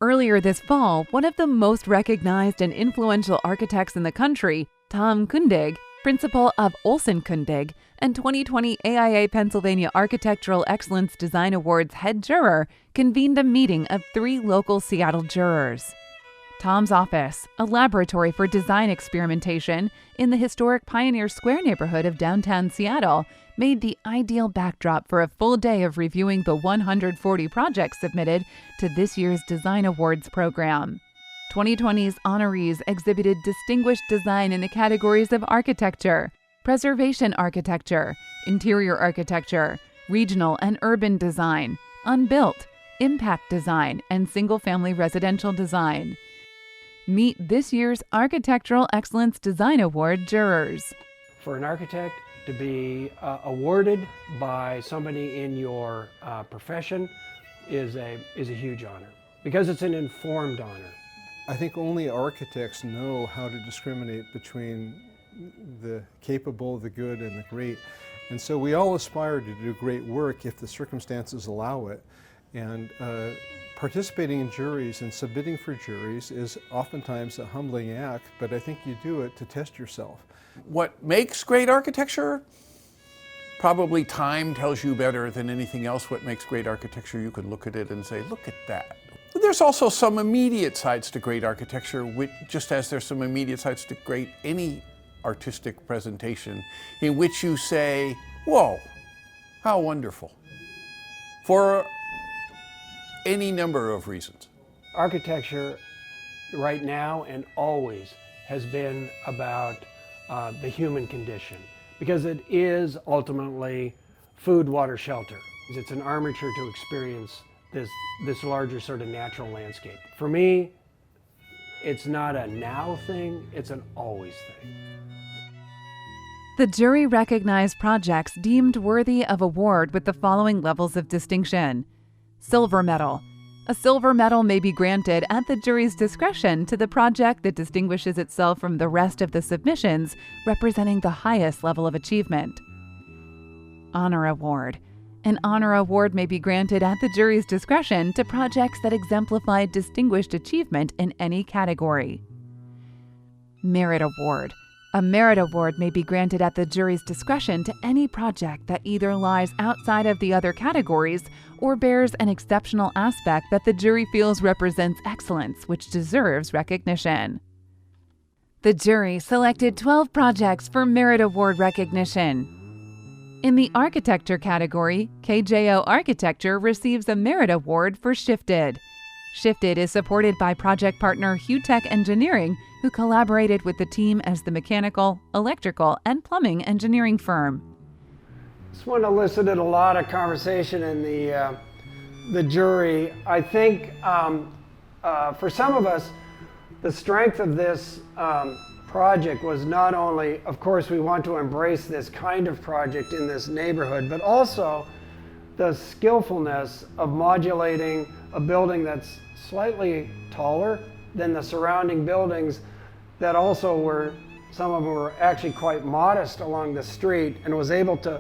Earlier this fall, one of the most recognized and influential architects in the country, Tom Kundig, principal of Olson Kundig, and 2020 AIA Pennsylvania Architectural Excellence Design Awards head juror, convened a meeting of 3 local Seattle jurors. Tom's office, a laboratory for design experimentation in the historic Pioneer Square neighborhood of downtown Seattle, made the ideal backdrop for a full day of reviewing the 140 projects submitted to this year's Design Awards program. 2020's honorees exhibited distinguished design in the categories of architecture, preservation architecture, interior architecture, regional and urban design, unbuilt, impact design, and single-family residential design. Meet this year's Architectural Excellence Design Award jurors. For an architect to be awarded by somebody in your profession is a huge honor, because it's an informed honor. I think only architects know how to discriminate between the capable, the good, and the great. And so we all aspire to do great work if the circumstances allow it. And participating in juries and submitting for juries is oftentimes a humbling act, but I think you do it to test yourself. What makes great architecture? Probably time tells you better than anything else what makes great architecture. You can look at it and say, look at that. There's also some immediate sides to great architecture, just as there's some immediate sides to any artistic presentation, in which you say, whoa, how wonderful, for any number of reasons. Architecture right now and always has been about the human condition, because it is ultimately food, water, shelter. It's an armature to experience this larger sort of natural landscape. For me, it's not a now thing, it's an always thing. The jury recognized projects deemed worthy of award with the following levels of distinction. Silver medal. A silver medal may be granted at the jury's discretion to the project that distinguishes itself from the rest of the submissions, representing the highest level of achievement. Honor award. An honor award may be granted at the jury's discretion to projects that exemplify distinguished achievement in any category. Merit award. A merit award may be granted at the jury's discretion to any project that either lies outside of the other categories or bears an exceptional aspect that the jury feels represents excellence, which deserves recognition. The jury selected 12 projects for merit award recognition. In the architecture category, KJO Architecture receives a merit award for Shifted. Shifted is supported by project partner HuTech Engineering, who collaborated with the team as the mechanical, electrical, and plumbing engineering firm. This one elicited a lot of conversation in the jury. I think for some of us, the strength of this project was not only, of course, we want to embrace this kind of project in this neighborhood, but also the skillfulness of modulating a building that's slightly taller than the surrounding buildings that also were, some of them were actually quite modest along the street, and was able to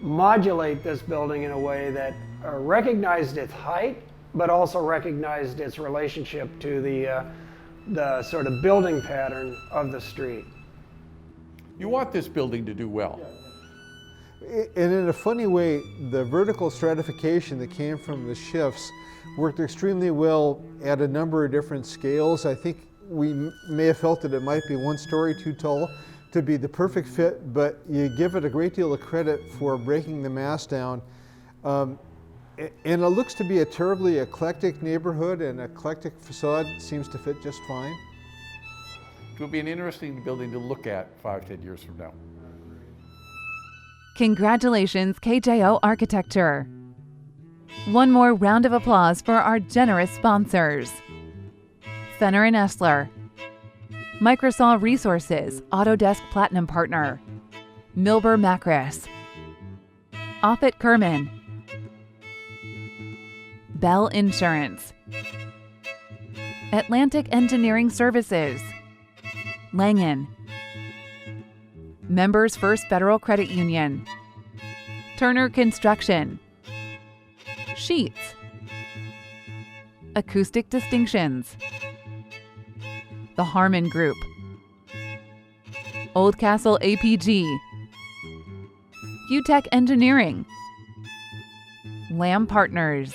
modulate this building in a way that recognized its height, but also recognized its relationship to the sort of building pattern of the street. You want this building to do well. And in a funny way, the vertical stratification that came from the shifts worked extremely well at a number of different scales. I think we may have felt that it might be one story too tall to be the perfect fit, but you give it a great deal of credit for breaking the mass down. And it looks to be a terribly eclectic neighborhood, and eclectic facade seems to fit just fine. It will be an interesting building to look at 5-10 years from now. Congratulations, KJO Architecture. One more round of applause for our generous sponsors. Fenner & Essler, Microsol Resources, Autodesk Platinum Partner, Milber Macris, Offit Kerman, Bell Insurance, Atlantic Engineering Services, Langen, Members First Federal Credit Union, Turner Construction, Sheets, Acoustic distinctions. The Harmon Group. Oldcastle APG. UTech Engineering. Lamb Partners.